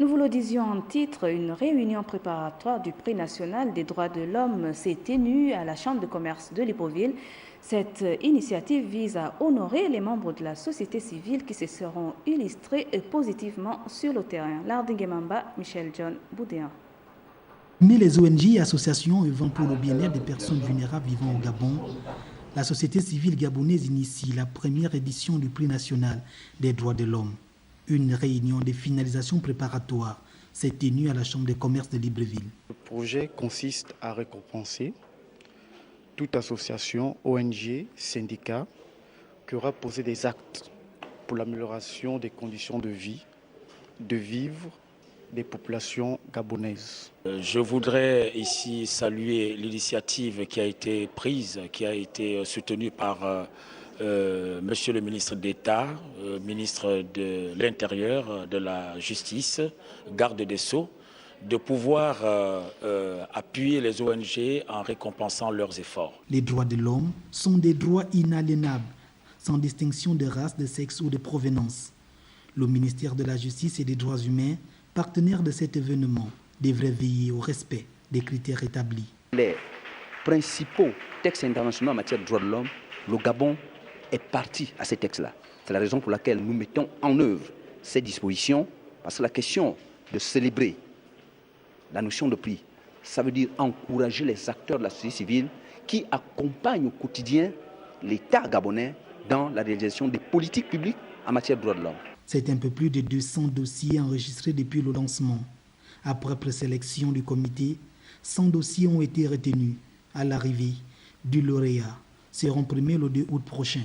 Nous vous le disions en titre, une réunion préparatoire du prix national des droits de l'homme s'est tenue à la Chambre de commerce de Libreville. Cette initiative vise à honorer les membres de la société civile qui se seront illustrés positivement sur le terrain. Lardinguemamba, Michel John Boudéan. Mais les ONG et associations œuvrant pour le bien-être des personnes vulnérables vivant au Gabon, la société civile gabonaise initie la première édition du prix national des droits de l'homme. Une réunion de finalisation préparatoire s'est tenue à la Chambre de commerce de Libreville. Le projet consiste à récompenser toute association, ONG, syndicat qui aura posé des actes pour l'amélioration des conditions de vie, de vivre des populations gabonaises. Je voudrais ici saluer l'initiative qui a été prise, qui a été soutenue par Monsieur le ministre d'État, ministre de l'Intérieur, de la Justice, garde des Sceaux, de pouvoir appuyer les ONG en récompensant leurs efforts. Les droits de l'homme sont des droits inaliénables, sans distinction de race, de sexe ou de provenance. Le ministère de la Justice et des Droits humains, partenaire de cet événement, devrait veiller au respect des critères établis. Les principaux textes internationaux en matière de droits de l'homme, le Gabon est parti à ces textes-là. C'est la raison pour laquelle nous mettons en œuvre ces dispositions, parce que la question de célébrer la notion de prix, ça veut dire encourager les acteurs de la société civile qui accompagnent au quotidien l'État gabonais dans la réalisation des politiques publiques en matière de droits de l'homme. C'est un peu plus de 200 dossiers enregistrés depuis le lancement. Après présélection du comité, 100 dossiers ont été retenus. À l'arrivée du lauréat seront primés le 2 août prochain.